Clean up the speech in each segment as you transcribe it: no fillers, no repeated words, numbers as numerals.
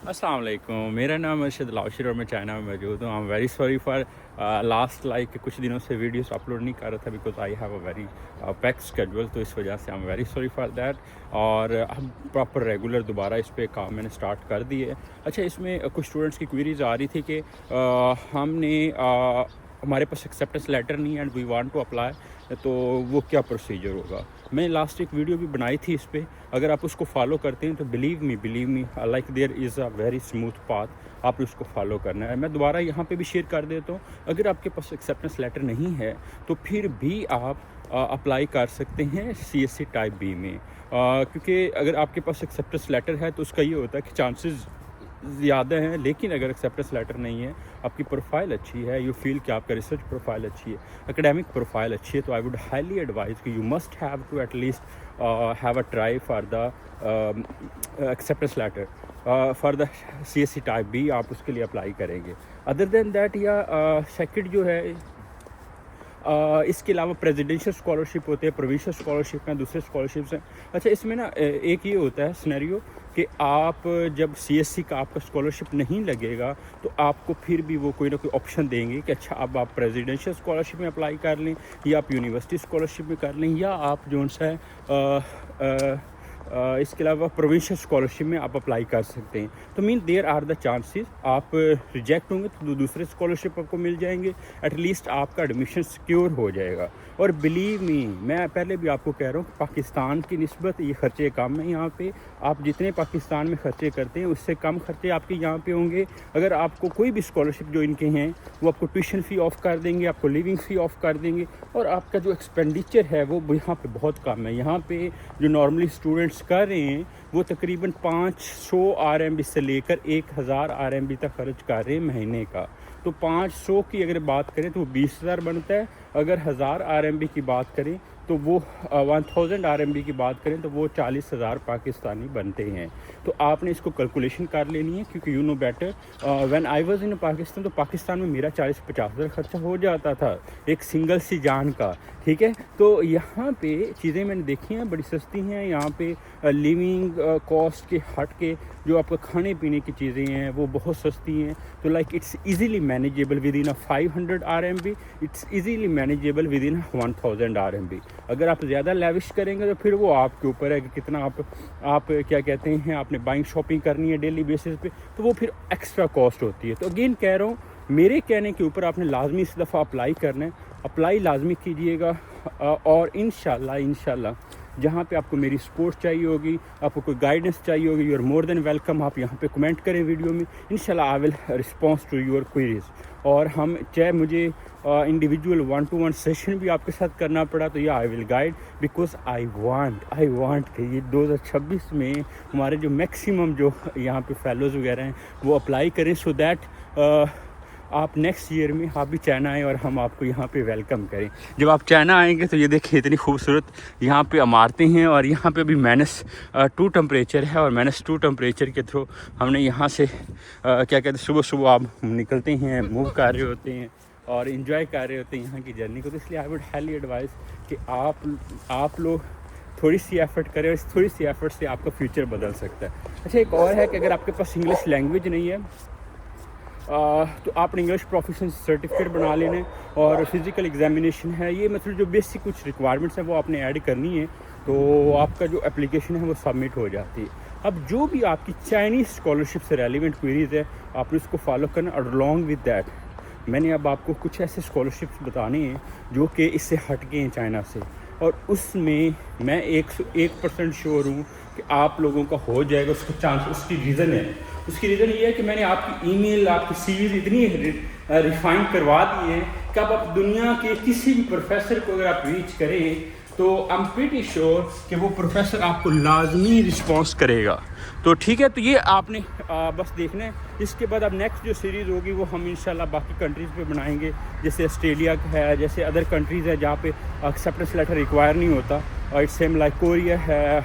अस्सलाम वालेकुम, मेरा नाम अर्शद लाउशर और मैं चाइना में मौजूद हूँ। I am very sorry for last कुछ दिनों से वीडियोस अपलोड नहीं कर रहा था because I have a very packed schedule, तो इस वजह से I am very sorry for that. और हम प्रॉपर रेगुलर दोबारा इस पे काम मैंने स्टार्ट कर दिए। अच्छा, इसमें कुछ स्टूडेंट्स की क्वेरीज आ रही थी कि हमारे पास एक्सेप्टेंस लेटर नहीं है and we want to apply, तो वो क्या प्रोसीजर होगा। मैं लास्ट एक वीडियो भी बनाई थी इस पर, अगर आप उसको फॉलो करते हैं तो believe me like there is a very smooth path, आप उसको फॉलो करना है। मैं दोबारा यहाँ पे भी शेयर कर देता हूँ। अगर आपके पास एक्सेप्टेंस लेटर नहीं है तो फिर भी आप अप्लाई कर सकते हैं CSC टाइप बी में, क्योंकि अगर आपके पास एक्सेप्टेंस लेटर है तो उसका ये होता है कि चांसेस ज़्यादा हैं। लेकिन अगर एक्सेप्टेंस लेटर नहीं है, आपकी प्रोफाइल अच्छी है, यू फील कि आपका रिसर्च प्रोफाइल अच्छी है, एकेडमिक प्रोफाइल अच्छी है, तो आई वुड हाईली एडवाइज कि you must have to at least have a try for the acceptance letter for the CSC type B, आप उसके लिए अप्लाई करेंगे। अदर देन दैट या सेकंड जो है, इसके अलावा प्रेसिडेंशियल स्कॉलरशिप होते हैं, प्रोविंशियल स्कॉलरशिप हैं, दूसरे स्कॉलरशिप्स हैं। अच्छा, इसमें ना एक ये होता है सिनेरियो कि आप जब CSC का आपका स्कॉलरशिप नहीं लगेगा तो आपको फिर भी वो कोई ना कोई ऑप्शन देंगे कि अच्छा अब आप प्रेसिडेंशियल स्कॉलरशिप में अप्लाई कर लें, या आप यूनिवर्सिटी स्कॉलरशिप में कर लें, या आप जो सा है इसके अलावा प्रोविंशियल स्कॉलरशिप में आप अप्लाई कर सकते हैं। तो mean there are the chances आप रिजेक्ट होंगे तो दूसरे स्कॉलरशिप आपको मिल जाएंगे, एटलीस्ट आपका एडमिशन सिक्योर हो जाएगा। और बिलीव मी, मैं पहले भी आपको कह रहा हूँ कि पाकिस्तान की निस्बत ये खर्चे कम हैं यहाँ पे। आप जितने पाकिस्तान में खर्चे करते हैं उससे कम खर्चे आपके यहाँ पे होंगे। अगर आपको कोई भी स्कॉलरशिप जो इनके हैं वो आपको ट्यूशन फ़ी ऑफ कर देंगे, आपको लिविंग फ़ी ऑफ कर देंगे, और आपका जो एक्सपेंडिचर है वो यहाँ पे बहुत कम है। यहाँ पे जो नॉर्मली स्टूडेंट्स कर रहे हैं वो तकरीबन 500 RMB से लेकर 1000 RMB तक खर्च कर रहे हैं महीने का। तो 500 की अगर बात करें तो वो 20,000 बनता है। अगर 1000 RMB की बात करें तो वो 1000 RMB की बात करें तो वो 40,000 पाकिस्तानी बनते हैं। तो आपने इसको कैलकुलेशन कर लेनी है, क्योंकि you know better when I was in Pakistan, तो पाकिस्तान में मेरा 40-50 हज़ार खर्चा हो जाता था एक सिंगल सी जान का। ठीक है, तो यहाँ पे चीज़ें मैंने देखी हैं बड़ी सस्ती हैं। यहाँ पे लिविंग कॉस्ट के हट के जो आपका खाने पीने की चीज़ें हैं वो बहुत सस्ती हैं। तो like it's easily manageable with in 500 RMB, it's easily manageable with in 1000 RMB। अगर आप ज़्यादा लेविश करेंगे तो फिर वो आपके ऊपर है कि कितना आप क्या कहते हैं, आपने बाइंग शॉपिंग करनी है डेली बेसिस पे, तो वो फिर एक्स्ट्रा कॉस्ट होती है। तो अगेन कह रहा हूँ, मेरे कहने के ऊपर आपने लाजमी इस दफ़ा अप्लाई करना है, अप्लाई लाजमी कीजिएगा। और इंशाल्लाह जहाँ पे आपको मेरी सपोर्ट चाहिए होगी, आपको कोई गाइडेंस चाहिए होगी, you are more than welcome. आप यहाँ पे कमेंट करें वीडियो में, इंशाल्लाह I will response to your queries. और हम चाहे मुझे इंडिविजुअल 1-to-1 सेशन भी आपके साथ करना पड़ा तो I will guide, because I want कि ये 2026 में हमारे जो मैक्सिमम जो यहाँ पे फेलोज़ वगैरह हैं वो अप्लाई करें, सो दैट आप नेक्स्ट ईयर में आप भी चाइना आएँ और हम आपको यहाँ पे वेलकम करें। जब आप चाइना आएंगे तो ये देखिए इतनी खूबसूरत यहाँ पे इमारतें हैं, और यहाँ पे भी -2 टेम्परेचर है, और -2 टेम्परेचर के थ्रू हमने यहाँ से क्या कहते हैं, सुबह सुबह आप निकलते हैं, मूव कर रहे होते हैं और इन्जॉय कर रहे होते हैं यहाँ की जर्नी को। तो इसलिए आई वुड हाईली एडवाइस कि आप लोग थोड़ी सी एफ़र्ट करें, और इस थोड़ी सी एफ़र्ट से आपका फ्यूचर बदल सकता है। अच्छा, एक और है कि अगर आपके पास इंग्लिश लैंग्वेज नहीं है तो आप इंग्लिश प्रोफिशिएंसी सर्टिफिकेट बना लेने, और फिज़िकल एग्जामिनेशन है, ये मतलब जो बेसिक कुछ रिक्वायरमेंट्स हैं वो आपने ऐड करनी है, तो आपका जो एप्लीकेशन है वो सबमिट हो जाती है। अब जो भी आपकी चाइनीज़ स्कॉलरशिप से रेलिवेंट क्वेरीज़ है आपने उसको फॉलो करना, और अलॉन्ग विद दैट मैंने अब आपको कुछ ऐसे स्कॉलरशिप्स बताने हैं जो कि इससे हट के हैं चाइना से, और उसमें मैं 1% श्योर हूँ कि आप लोगों का हो जाएगा उसका चांस। उसकी रीज़न ये है कि मैंने आपकी ईमेल, आपकी सीरीज इतनी रिफाइन करवा दी है कि आप दुनिया के किसी भी प्रोफेसर को अगर आप रीच करें तो आई एम प्रीटी श्योर कि वो प्रोफेसर आपको लाजमी रिस्पॉन्स करेगा। तो ठीक है, तो ये आपने बस देखना है। इसके बाद अब नेक्स्ट जो सीरीज़ होगी वो हम इंशाल्लाह बाकी कंट्रीज़ पे बनाएंगे, जैसे ऑस्ट्रेलिया है, जैसे अदर कंट्रीज़ है जहाँ पे एक्सेप्टेंस लेटर रिक्वायर नहीं होता, और इट्स सेम लाइक कोरिया है,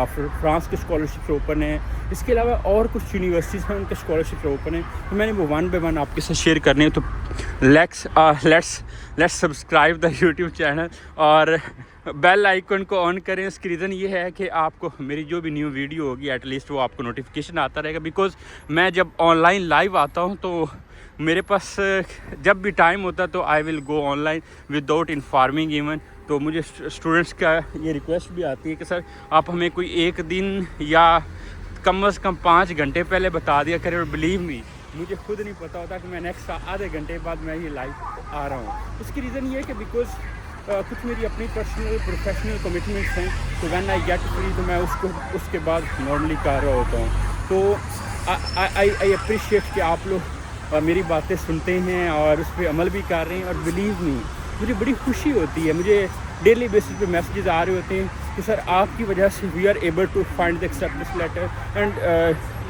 फ्रांस के स्कॉलरशिप्स ओपन है, इसके अलावा और कुछ यूनिवर्सिटीज़ हैं उनके स्कॉलरशिप्स ओपन है। तो मैंने वो 1 by 1 आपके साथ शेयर करने हैं। तो let's subscribe the YouTube channel اور بیل آئیکن کو آن کریں. اس کی ریزن یہ ہے کہ آپ کو میری جو بھی نیو ویڈیو ہوگی ایٹ لیسٹ وہ آپ کو نوٹیفیکیشن آتا رہے گا. بیکاز میں جب آن لائن لائیو آتا ہوں تو میرے پاس جب بھی ٹائم ہوتا ہے تو I will go online without informing even. تو مجھے اسٹوڈنٹس کا یہ ریکویسٹ بھی آتی ہے کہ سر آپ ہمیں کوئی ایک دن یا کم از کم 5 گھنٹے پہلے بتا دیا کریں. اور بلیو می مجھے خود نہیں پتہ ہوتا کہ میں نیکسٹ آدھے گھنٹے بعد میں یہ لائیو آ رہا ہوں. اس کی ریزن یہ ہے کہ بیکاز کچھ میری اپنی پرسنل پروفیشنل کمٹمنٹس ہیں تو وین آئی گیٹ فری تو میں اس کے بعد نارملی کر رہا ہوتا ہوں. تو آئی اپریشیٹ کہ آپ لوگ میری باتیں سنتے ہیں اور اس پہ عمل بھی کر رہے ہیں. اور بلیو می مجھے بڑی خوشی ہوتی ہے, مجھے ڈیلی بیسس پہ میسیجز آ رہے ہوتے ہیں کہ سر آپ کی وجہ سے we are able to find the acceptance letter and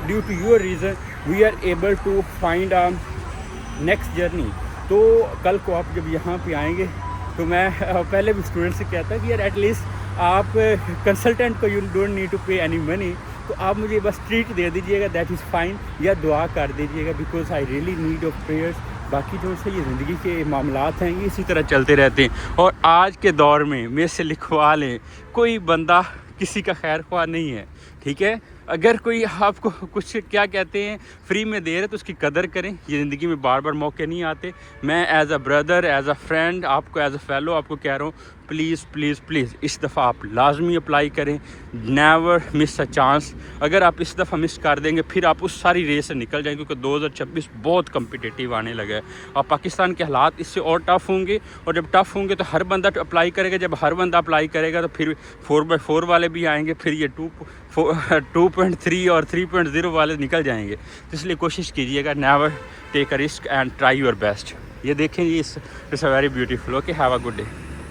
due to your reason we are able to find next journey. تو کل کو آپ جب یہاں پہ آئیں گے تو میں پہلے بھی اسٹوڈنٹ سے کہتا کہ یار ایٹ لیسٹ آپ کنسلٹنٹ کو you don't need to pay any money, تو آپ مجھے بس ٹریٹ دے دیجیے گا, دیٹ از فائن, یا دعا کر دیجیے گا because I really need of prayers. باقی جو سے یہ زندگی کے معاملات ہیں یہ اسی طرح چلتے رہتے ہیں. اور آج کے دور میں میرے سے لکھوا لیں, کوئی بندہ کسی کا خیر خواہ نہیں ہے, ٹھیک ہے. اگر کوئی آپ کو کچھ کیا کہتے ہیں فری میں دے رہے تو اس کی قدر کریں. یہ زندگی میں بار بار موقع نہیں آتے. میں as a brother, as a friend آپ کو, ایز اے فیلو آپ کو کہہ رہا ہوں پلیز پلیز پلیز اس دفعہ آپ لازمی اپلائی کریں. Never miss a chance. اگر آپ اس دفعہ مس کر دیں گے پھر آپ اس ساری ریس سے نکل جائیں گے, کیونکہ 2026 بہت کمپٹیٹیو آنے لگا ہے. اور پاکستان کے حالات اس سے اور ٹف ہوں گے, اور جب ٹف ہوں گے تو ہر بندہ اپلائی کرے گا. جب ہر بندہ اپلائی کرے گا تو پھر 4x4 والے بھی آئیں گے, پھر یہ 2.3 اور 3.0 والے نکل جائیں گے. اس لیے کوشش کیجیے گا, never take a risk and try your best. یہ دیکھیں, یہ it's a very beautiful. Okay, have a good day.